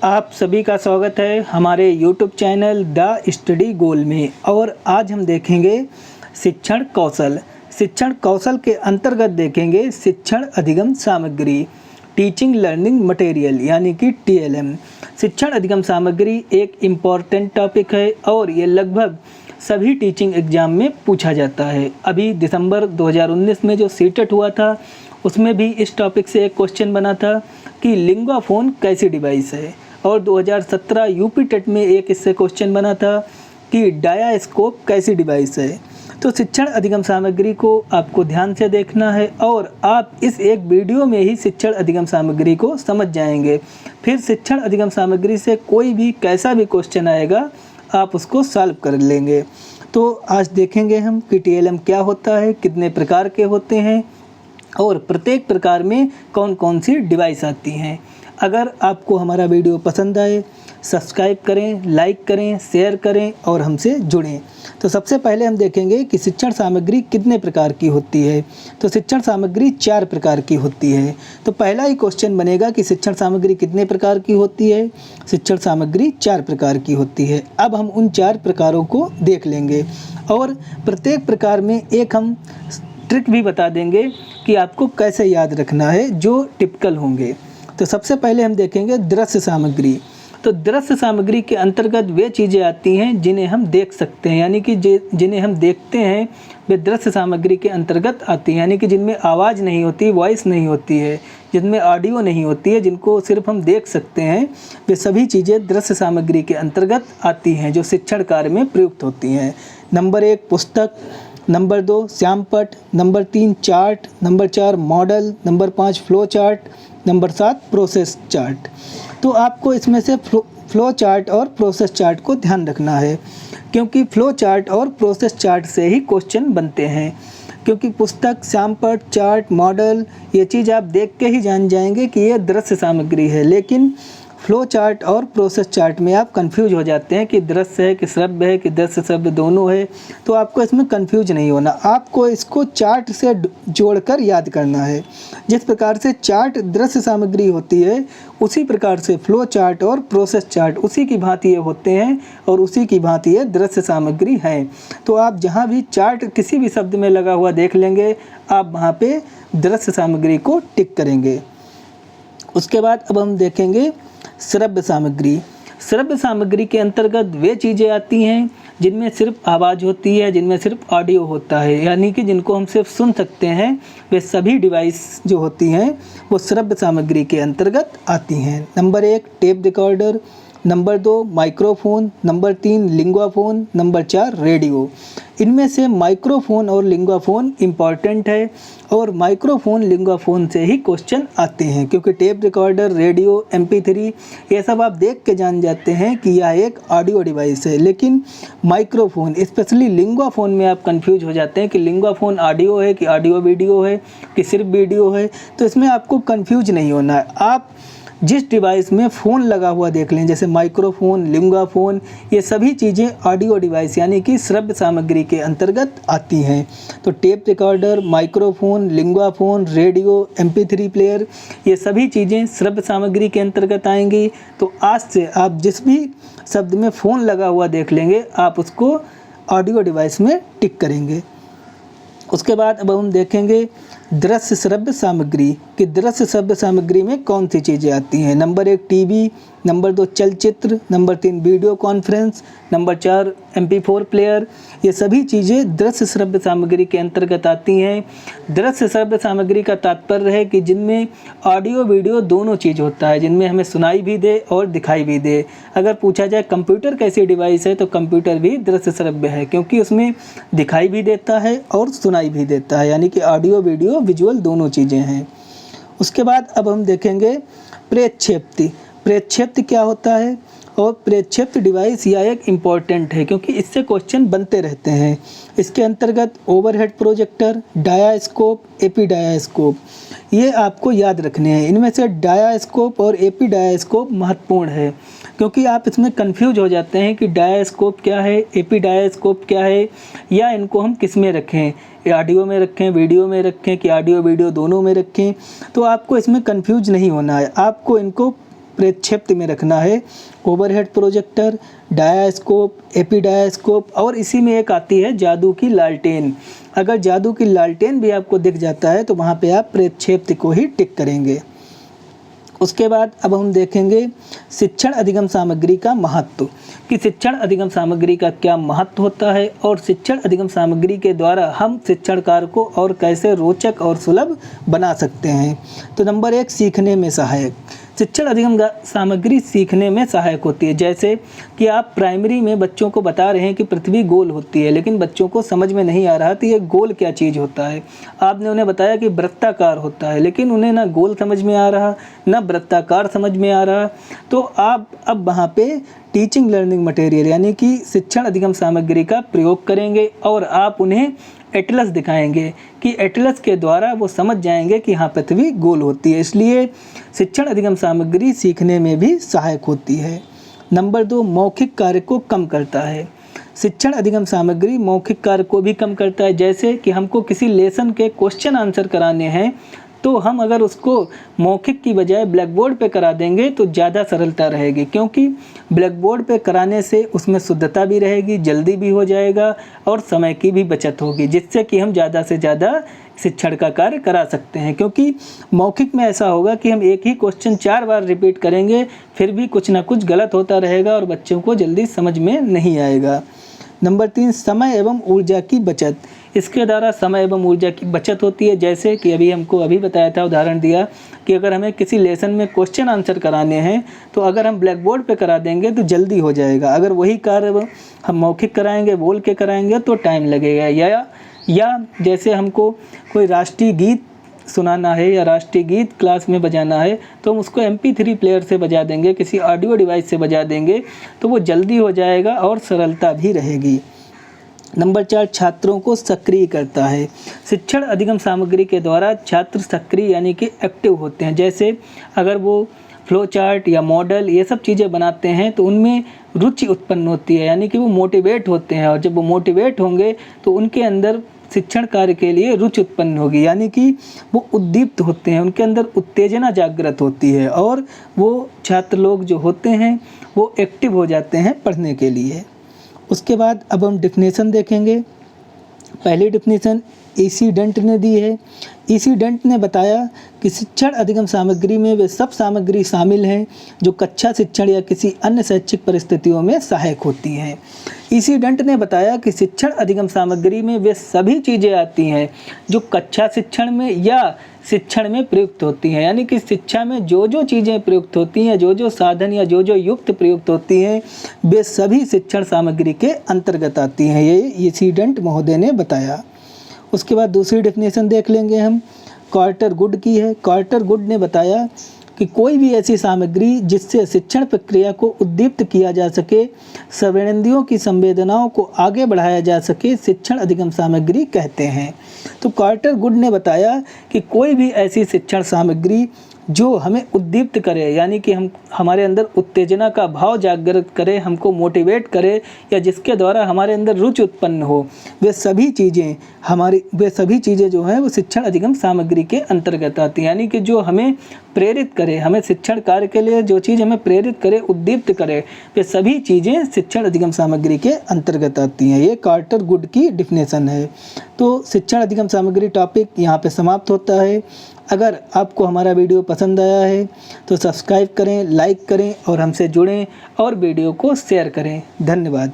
आप सभी का स्वागत है हमारे YouTube चैनल द स्टडी गोल में। और आज हम देखेंगे शिक्षण कौशल। शिक्षण कौशल के अंतर्गत देखेंगे शिक्षण अधिगम सामग्री, टीचिंग लर्निंग मटेरियल यानी कि TLM। शिक्षण अधिगम सामग्री एक इम्पॉर्टेंट टॉपिक है और ये लगभग सभी टीचिंग एग्ज़ाम में पूछा जाता है। अभी दिसंबर 2019 में जो सीटेट हुआ था उसमें भी इस टॉपिक से एक क्वेश्चन बना था कि लिंगुआ फोन कैसी डिवाइस है। और 2017 यूपी टेट में एक इससे क्वेश्चन बना था कि डायास्कोप कैसी डिवाइस है। तो शिक्षण अधिगम सामग्री को आपको ध्यान से देखना है और आप इस एक वीडियो में ही शिक्षण अधिगम सामग्री को समझ जाएंगे। फिर शिक्षण अधिगम सामग्री से कोई भी कैसा भी क्वेश्चन आएगा आप उसको सॉल्व कर लेंगे। तो आज देखेंगे हम कि TLM क्या होता है, कितने प्रकार के होते हैं और प्रत्येक प्रकार में कौन कौन सी डिवाइस आती हैं। अगर आपको हमारा वीडियो पसंद आए सब्सक्राइब करें, लाइक करें, शेयर करें और हमसे जुड़ें। तो सबसे पहले हम देखेंगे कि शिक्षण सामग्री कितने प्रकार की होती है। तो शिक्षण सामग्री 4 प्रकार की होती है। तो पहला ही क्वेश्चन बनेगा कि शिक्षण सामग्री कितने प्रकार की होती है। शिक्षण सामग्री 4 प्रकार की होती है। अब हम उन 4 प्रकारों को देख लेंगे और प्रत्येक प्रकार में एक हम ट्रिक भी बता देंगे कि आपको कैसे याद रखना है जो टिपिकल होंगे। तो सबसे पहले हम देखेंगे दृश्य सामग्री। तो दृश्य सामग्री के अंतर्गत वे चीज़ें आती हैं जिन्हें हम देख सकते हैं, यानी कि जिन्हें हम देखते हैं वे दृश्य सामग्री के अंतर्गत आती हैं। यानी कि जिनमें आवाज़ नहीं होती, वॉइस नहीं होती है, जिनमें ऑडियो नहीं होती है, जिनको सिर्फ हम देख सकते हैं, वे सभी चीज़ें दृश्य सामग्री के अंतर्गत आती हैं जो शिक्षण कार्य में प्रयुक्त होती हैं। नंबर 1 पुस्तक, नंबर 2 श्यामपट्ट, number 3 chart, number 4 model, number 5 flow chart, number 7 process chart. तो आपको इसमें से फ्लो चार्ट और प्रोसेस चार्ट को ध्यान रखना है क्योंकि फ्लो चार्ट और प्रोसेस चार्ट से ही क्वेश्चन बनते हैं। क्योंकि पुस्तक, श्यामपट्ट, चार्ट, मॉडल ये चीज़ आप देख के ही जान जाएंगे कि ये दृश्य सामग्री है, लेकिन फ्लो चार्ट और प्रोसेस चार्ट में आप कंफ्यूज हो जाते हैं कि दृश्य है कि श्रव्य है कि दृश्य श्रव्य दोनों है। तो आपको इसमें कंफ्यूज नहीं होना, आपको इसको चार्ट से जोड़कर याद करना है। जिस प्रकार से चार्ट दृश्य सामग्री होती है उसी प्रकार से फ्लो चार्ट और प्रोसेस चार्ट उसी की भांति ये होते हैं और उसी की भांति ये दृश्य सामग्री हैं। तो आप जहाँ भी चार्ट किसी भी शब्द में लगा हुआ देख लेंगे आप वहाँ पे दृश्य सामग्री को टिक करेंगे। उसके बाद अब हम देखेंगे श्रव्य सामग्री। श्रव्य सामग्री के अंतर्गत वे चीज़ें आती हैं जिनमें सिर्फ आवाज़ होती है, जिनमें सिर्फ ऑडियो होता है, यानी कि जिनको हम सिर्फ सुन सकते हैं। वे सभी डिवाइस जो होती हैं वो श्रव्य सामग्री के अंतर्गत आती हैं। Number 1 tape recorder, number 2 microphone, number 3 lingua phone, number 4 radio. इनमें से माइक्रोफोन और लिंगुआ फोन इम्पॉर्टेंट है और माइक्रोफोन लिंगुआ फोन से ही क्वेश्चन आते हैं क्योंकि टेप रिकॉर्डर, रेडियो, MP3 ये सब आप देख के जान जाते हैं कि यह एक ऑडियो डिवाइस है। लेकिन माइक्रोफोन स्पेशली लिंगुआ फोन में आप कंफ्यूज हो जाते हैं कि लिंगुआ फोन ऑडियो है कि ऑडियो वीडियो है कि सिर्फ वीडियो है। तो इसमें आपको कंफ्यूज नहीं होना है। आप जिस डिवाइस में फ़ोन लगा हुआ देख लें, जैसे माइक्रोफोन, लिंगुआ फ़ोन, ये सभी चीज़ें ऑडियो डिवाइस यानी कि श्रव्य सामग्री के अंतर्गत आती हैं। तो tape recorder, microphone, lingua phone, radio, MP3 player ये सभी चीज़ें श्रव्य सामग्री के अंतर्गत आएंगी। तो आज से आप जिस भी शब्द में फ़ोन लगा हुआ देख लेंगे आप उसको ऑडियो डिवाइस में टिक करेंगे। उसके बाद अब हम देखेंगे दृश्य श्रव्य सामग्री कि दृश्य श्रव्य सामग्री में कौन सी चीज़ें आती हैं। नंबर 1 टीवी, नंबर 2 चलचित्र, number 3 video conference, number 4 MP4 player. ये सभी चीज़ें दृश्य श्रव्य सामग्री के अंतर्गत आती हैं। दृश्य श्रव्य सामग्री का तात्पर्य है कि जिनमें ऑडियो वीडियो दोनों चीज़ होता है, जिनमें हमें सुनाई भी दे और दिखाई भी दे। अगर पूछा जाए कंप्यूटर कैसी डिवाइस है तो कंप्यूटर भी दृश्य श्रव्य है क्योंकि उसमें दिखाई भी देता है और सुनाई भी देता है, यानी कि ऑडियो वीडियो विजुअल दोनों चीज़ें हैं। उसके बाद अब हम देखेंगे प्रेक्षेप्ति। प्रेक्षेप्ति क्या होता है और प्रेक्षेप्त डिवाइस यह एक इम्पॉर्टेंट है क्योंकि इससे क्वेश्चन बनते रहते हैं। इसके अंतर्गत ओवरहेड प्रोजेक्टर, डायास्कोप, एपी डायास्कोप ये आपको याद रखने हैं। इनमें से डायास्कोप और एपी डायास्कोप महत्वपूर्ण है क्योंकि आप इसमें कंफ्यूज हो जाते हैं कि डायास्कोप क्या है, एपी डायास्कोप क्या है, या इनको हम किस में रखें, ऑडियो में रखें, वीडियो में रखें कि ऑडियो वीडियो दोनों में रखें। तो आपको इसमें कंफ्यूज नहीं होना है, आपको इनको प्रेक्षेप्त में रखना है, ओवरहेड प्रोजेक्टर, डायास्कोप, एपीडायास्कोप और इसी में एक आती है जादू की लालटेन। अगर जादू की लालटेन भी आपको दिख जाता है तो वहाँ पे आप प्रेक्षेप्त को ही टिक करेंगे। उसके बाद अब हम देखेंगे शिक्षण अधिगम सामग्री का महत्व, कि शिक्षण अधिगम सामग्री का क्या महत्व होता है और शिक्षण अधिगम सामग्री के द्वारा हम शिक्षण कार्य को और कैसे रोचक और सुलभ बना सकते हैं। तो नंबर 1, सीखने में सहायक। शिक्षण अधिगम सामग्री सीखने में सहायक होती है। जैसे कि आप प्राइमरी में बच्चों को बता रहे हैं कि पृथ्वी गोल होती है, लेकिन बच्चों को समझ में नहीं आ रहा कि ये गोल क्या चीज़ होता है। आपने उन्हें बताया कि वृत्ताकार होता है, लेकिन उन्हें ना गोल समझ में आ रहा, ना वृत्ताकार समझ में आ रहा। तो आप अब वहाँ पे टीचिंग लर्निंग मटेरियल यानी कि शिक्षण अधिगम सामग्री का प्रयोग करेंगे और आप उन्हें एटलस दिखाएंगे कि एटलस के द्वारा वो समझ जाएंगे कि हाँ पृथ्वी गोल होती है। इसलिए शिक्षण अधिगम सामग्री सीखने में भी सहायक होती है। नंबर 2, मौखिक कार्य को कम करता है। शिक्षण अधिगम सामग्री मौखिक कार्य को भी कम करता है। जैसे कि हमको किसी लेसन के क्वेश्चन आंसर कराने हैं तो हम अगर उसको मौखिक की बजाय ब्लैक बोर्ड पे करा देंगे तो ज़्यादा सरलता रहेगी, क्योंकि ब्लैक बोर्ड पे कराने से उसमें शुद्धता भी रहेगी, जल्दी भी हो जाएगा और समय की भी बचत होगी, जिससे कि हम ज़्यादा से ज़्यादा शिक्षण का कार्य करा सकते हैं। क्योंकि मौखिक में ऐसा होगा कि हम एक ही क्वेश्चन 4 बार रिपीट करेंगे, फिर भी कुछ ना कुछ गलत होता रहेगा और बच्चों को जल्दी समझ में नहीं आएगा। नंबर 3, समय एवं ऊर्जा की बचत। इसके द्वारा समय एवं ऊर्जा की बचत होती है। जैसे कि अभी बताया था, उदाहरण दिया कि अगर हमें किसी लेसन में क्वेश्चन आंसर कराने हैं तो अगर हम ब्लैक बोर्ड पे करा देंगे तो जल्दी हो जाएगा। अगर वही कार्य हम मौखिक कराएंगे, बोल के कराएंगे तो टाइम लगेगा। या जैसे हमको कोई राष्ट्रीय गीत सुनाना है या राष्ट्रीय गीत क्लास में बजाना है तो हम उसको MP3 प्लेयर से बजा देंगे, किसी ऑडियो डिवाइस से बजा देंगे तो वो जल्दी हो जाएगा और सरलता भी रहेगी। नंबर 4, छात्रों को सक्रिय करता है। शिक्षण अधिगम सामग्री के द्वारा छात्र सक्रिय यानी कि एक्टिव होते हैं। जैसे अगर वो फ्लो चार्ट या मॉडल ये सब चीज़ें बनाते हैं तो उनमें रुचि उत्पन्न होती है, यानी कि वो मोटिवेट होते हैं, और जब वो मोटिवेट होंगे तो उनके अंदर शिक्षण कार्य के लिए रुचि उत्पन्न होगी, यानी कि वो उद्दीप्त होते हैं, उनके अंदर उत्तेजना जागृत होती है और वो छात्र लोग जो होते हैं वो एक्टिव हो जाते हैं पढ़ने के लिए। उसके बाद अब हम डेफिनेशन देखेंगे। पहली डेफिनेशन EC डेंट ने दी है। EC डेंट ने बताया कि शिक्षण अधिगम सामग्री में वे सब सामग्री शामिल हैं जो कक्षा शिक्षण या किसी अन्य शैक्षिक परिस्थितियों में सहायक होती हैं। EC डेंट ने बताया कि शिक्षण अधिगम सामग्री में वे सभी चीज़ें आती हैं जो कक्षा शिक्षण में या शिक्षण में प्रयुक्त होती हैं, यानी कि शिक्षा में जो जो चीज़ें प्रयुक्त होती हैं, जो जो साधन या जो जो युक्त प्रयुक्त होती हैं, वे सभी शिक्षण सामग्री के अंतर्गत आती हैं। ये EC डेंट महोदय ने बताया। उसके बाद दूसरी डेफिनेशन देख लेंगे हम, कार्टर गुड की है। कार्टर गुड ने बताया कि कोई भी ऐसी सामग्री जिससे शिक्षण प्रक्रिया को उद्दीप्त किया जा सके, श्रवणेंद्रियों की संवेदनाओं को आगे बढ़ाया जा सके, शिक्षण अधिगम सामग्री कहते हैं। तो कार्टर गुड ने बताया कि कोई भी ऐसी शिक्षण सामग्री जो हमें उद्दीप्त करे, यानी कि हमारे अंदर उत्तेजना का भाव जागृत करे, हमको मोटिवेट करे, या जिसके द्वारा हमारे अंदर रुचि उत्पन्न हो, वे सभी चीज़ें जो हैं वो शिक्षण अधिगम सामग्री के अंतर्गत आती हैं। यानी कि जो हमें प्रेरित करे, हमें शिक्षण कार्य के लिए जो चीज़ हमें प्रेरित करे, उद्दीप्त करे, वे सभी चीज़ें शिक्षण अधिगम सामग्री के अंतर्गत आती हैं। ये कार्टर गुड की डेफिनेशन है। तो शिक्षण अधिगम सामग्री टॉपिक यहाँ पे समाप्त होता है। अगर आपको हमारा वीडियो पसंद आया है तो सब्सक्राइब करें, लाइक करें और हमसे जुड़ें और वीडियो को शेयर करें। धन्यवाद।